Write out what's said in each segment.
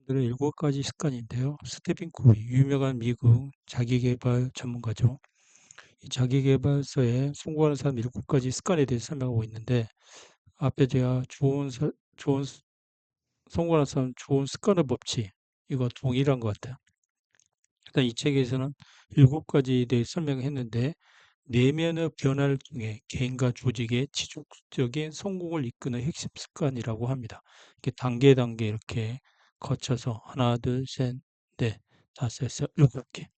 오늘은 7가지 습관인데요. 스테픈 코비, 유명한 미국 자기계발 전문가죠. 이 자기계발서에 성공하는 사람 7가지 습관에 대해서 설명하고 있는데, 앞에 제가 성공하는 사람 좋은 습관의 법칙, 이거 동일한 것 같아요. 일단 이 책에서는 7가지에 대해 설명했는데, 내면의 변화를 통해 개인과 조직의 지속적인 성공을 이끄는 핵심 습관이라고 합니다. 이렇게 단계 단계 이렇게 거쳐서 하나, 둘, 셋, 넷, 다섯, 여섯, 일곱 개.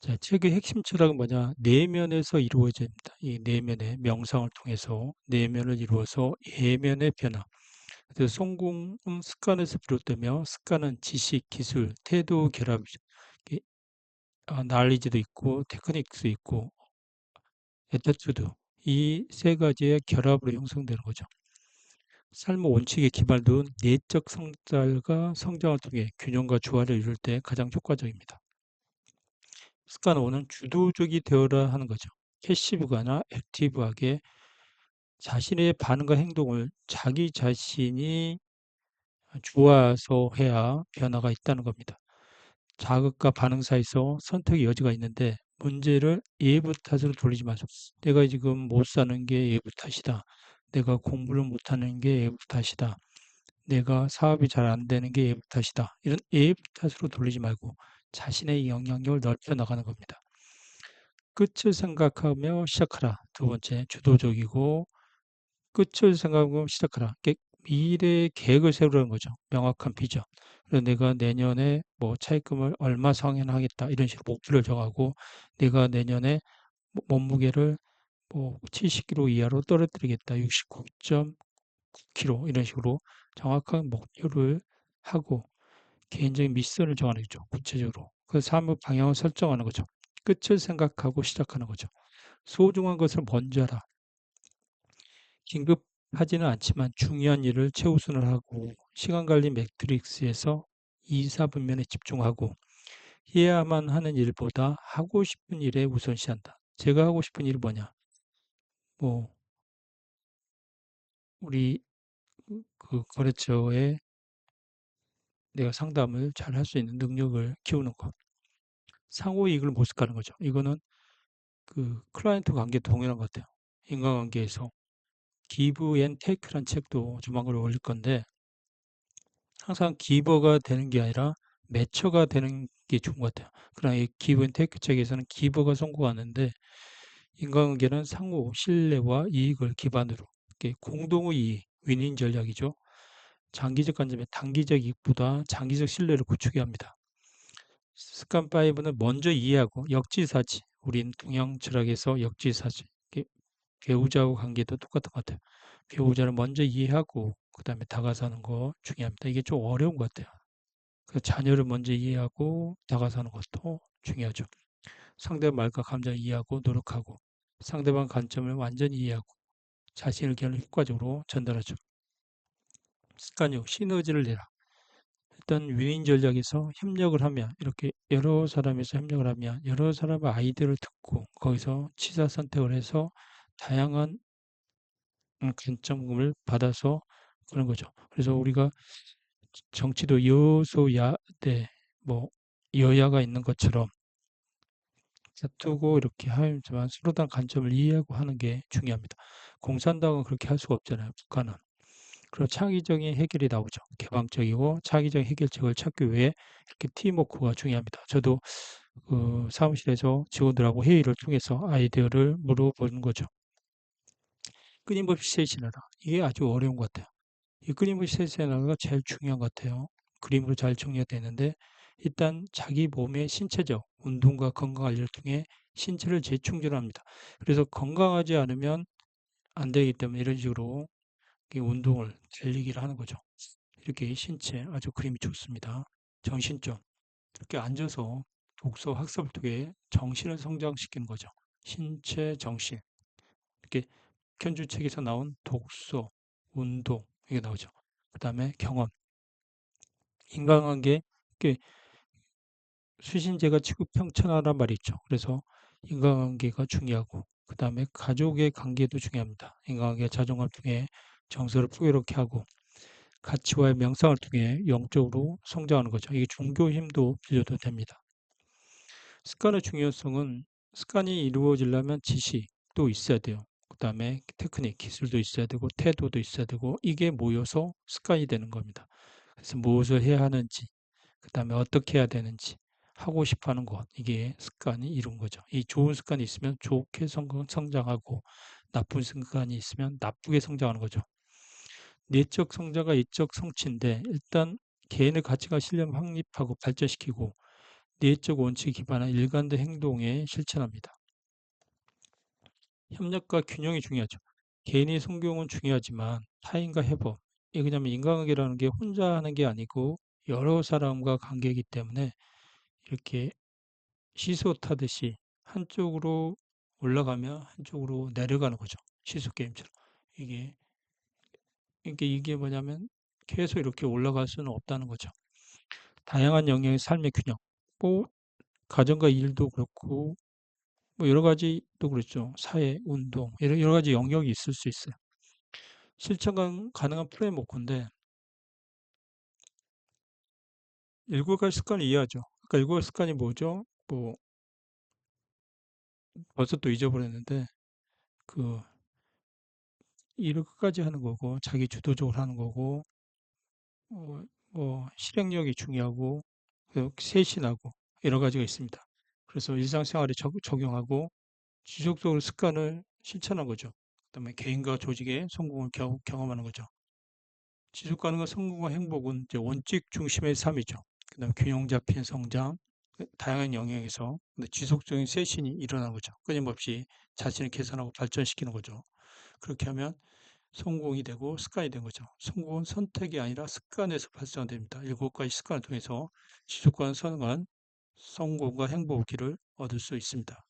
자, 책의 핵심 철학은 뭐냐? 내면에서 이루어집니다. 이 내면의 명상을 통해서 내면을 이루어서 예면의 변화. 그래서 성공은 습관에서 비롯되며 습관은 지식, 기술, 태도 결합, 날리지도 있고 테크닉도 있고 애터투드 이 세 가지의 결합으로 형성되는 거죠. 삶의 원칙에 기반둔 내적 성찰과 성장을 통해 균형과 조화를 이룰 때 가장 효과적입니다. 습관 5는 주도적이 되어라 하는 거죠. 패시브가 아니라 액티브하게 자신의 반응과 행동을 자기 자신이 주어서 해야 변화가 있다는 겁니다. 자극과 반응 사이에서 선택의 여지가 있는데 문제를 예부 탓으로 돌리지 마세요. 내가 지금 못 사는 게 예부 탓이다. 내가 공부를 못하는 게 예부 탓이다. 내가 사업이 잘 안 되는 게 예부 탓이다. 이런 예부 탓으로 돌리지 말고 자신의 영향력을 넓혀 나가는 겁니다. 끝을 생각하며 시작하라. 두 번째, 주도적이고 끝을 생각하고 시작하라. 미래의 계획을 세우라는 거죠. 명확한 비전. 그래서 내가 내년에 뭐 차입금을 얼마 상회하겠다 이런 식으로 목표를 정하고 내가 내년에 몸무게를 뭐 70kg 이하로 떨어뜨리겠다. 69.9kg 이런 식으로 정확한 목표를 하고 개인적인 미션을 정하는 거죠. 구체적으로. 그 삶의 방향을 설정하는 거죠. 끝을 생각하고 시작하는 거죠. 소중한 것을 먼저 하라. 긴급하지는 않지만 중요한 일을 최우선을 하고 시간 관리 매트릭스에서 이사분면에 집중하고 해야만 하는 일보다 하고 싶은 일에 우선시한다. 제가 하고 싶은 일이 뭐냐? 뭐 우리 그 거래처에 내가 상담을 잘 할 수 있는 능력을 키우는 것. 상호 이익을 모색하는 거죠. 이거는 그 클라이언트 관계도 동일한 것 같아요. 인간관계에서 기브 앤 테이크란 책도 조만간 올릴 건데 항상 기버가 되는 게 아니라 매처가 되는 게 좋은 것 같아요. 그러나 이 기브 앤 테이크 책에서는 기버가 성공하는데 인간관계는 상호 신뢰와 이익을 기반으로 이렇게 공동의 이익, 윈윈 전략이죠. 장기적 관점에 단기적 이익보다 장기적 신뢰를 구축해야 합니다. 습관 5는 먼저 이해하고 역지사지. 우린 동양 철학에서 역지사지. 배우자와 관계도 똑같은 것 같아요. 배우자를 먼저 이해하고 그다음에 다가서는 거 중요합니다. 이게 좀 어려운 것 같아요. 그 자녀를 먼저 이해하고 다가서는 것도 중요하죠. 상대방 말과 감정을 이해하고 노력하고 상대방 관점을 완전히 이해하고 자신의 의견을 효과적으로 전달하죠. 습관 6. 시너지를 내라. 일단 윈윈 전략에서 협력을 하면 이렇게 여러 사람에서 협력을 하면 여러 사람의 아이디어를 듣고 거기서 취사 선택을 해서 다양한 관점을 받아서 그런 거죠. 그래서 우리가 정치도 여소야대 뭐 여야가 있는 것처럼 다투고 이렇게 하지만 서로 다른 관점을 이해하고 하는 게 중요합니다. 공산당은 그렇게 할 수가 없잖아요. 북한은. 그리고 창의적인 해결이 나오죠. 개방적이고 창의적인 해결책을 찾기 위해 이렇게 팀워크가 중요합니다. 저도 그 사무실에서 직원들하고 회의를 통해서 아이디어를 물어보는 거죠. 끊임없이 쇄신하라. 이게 아주 어려운 것 같아요. 이 끊임없이 쇄신하라가 제일 중요한 것 같아요. 그림으로 잘 정리가 되는데 일단 자기 몸의 신체적 운동과 건강 관리를 통해 신체를 재충전합니다. 그래서 건강하지 않으면 안 되기 때문에 이런 식으로 운동을 달리기를 하는 거죠. 이렇게 신체 아주 그림이 좋습니다. 정신적 이렇게 앉아서 독서 학습을 통해 정신을 성장시키는 거죠. 신체, 정신 이렇게 편주책에서 나온 독서, 운동 이게 나오죠. 그 다음에 경험, 인간관계 이렇게 수신제가 지구평천하란 말이 있죠. 그래서 인간관계가 중요하고 그 다음에 가족의 관계도 중요합니다. 인간관계 자존감을 통해 정서를 풍요롭게 하고 가치와의 명상을 통해 영적으로 성장하는 거죠. 이게 종교 힘도 빌려도 됩니다. 습관의 중요성은 습관이 이루어지려면 지식도 있어야 돼요. 그다음에 테크닉, 기술도 있어야 되고 태도도 있어야 되고 이게 모여서 습관이 되는 겁니다. 그래서 무엇을 해야 하는지, 그다음에 어떻게 해야 되는지, 하고 싶어 하는 것, 이게 습관이 이룬 거죠. 이 좋은 습관이 있으면 좋게 성장하고 나쁜 습관이 있으면 나쁘게 성장하는 거죠. 내적 성장과 이적 성취인데 일단 개인의 가치가 신념 확립하고 발전시키고 내적 원칙에 기반한 일관된 행동에 실천합니다. 협력과 균형이 중요하죠. 개인의 성공은 중요하지만 타인과 협업, 이게 왜냐하면 인간관계라는 게 혼자 하는 게 아니고 여러 사람과 관계이기 때문에 이렇게 시소 타듯이 한쪽으로 올라가면 한쪽으로 내려가는 거죠. 시소 게임처럼. 이게 이게 뭐냐면 계속 이렇게 올라갈 수는 없다는 거죠. 다양한 영역의 삶의 균형. 뭐 가정과 일도 그렇고 뭐 여러 가지 또 그렇죠. 사회, 운동 여러 가지 영역이 있을 수 있어요. 실천 가능한 프레임워크인데 일곱 가지 습관을 이해하죠. 그러니까 일곱 가지 습관이 뭐죠? 뭐 벌써 또 잊어버렸는데 그 일을 끝까지 하는 거고 자기 주도적으로 하는 거고 뭐 실행력이 중요하고 세신하고 여러 가지가 있습니다. 그래서 일상생활에 적용하고 지속적으로 습관을 실천한 거죠. 그다음에 개인과 조직의 성공을 경험하는 거죠. 지속 가능한 성공과 행복은 이제 원칙 중심의 삶이죠. 그다음에 균형 잡힌 성장, 다양한 영역에서 지속적인 쇄신이 일어나는 거죠. 끊임없이 자신을 개선하고 발전시키는 거죠. 그렇게 하면 성공이 되고 습관이 된 거죠. 성공은 선택이 아니라 습관에서 발생됩니다. 일곱 가지 습관을 통해서 지속과는 성공과 행복을 얻을 수 있습니다.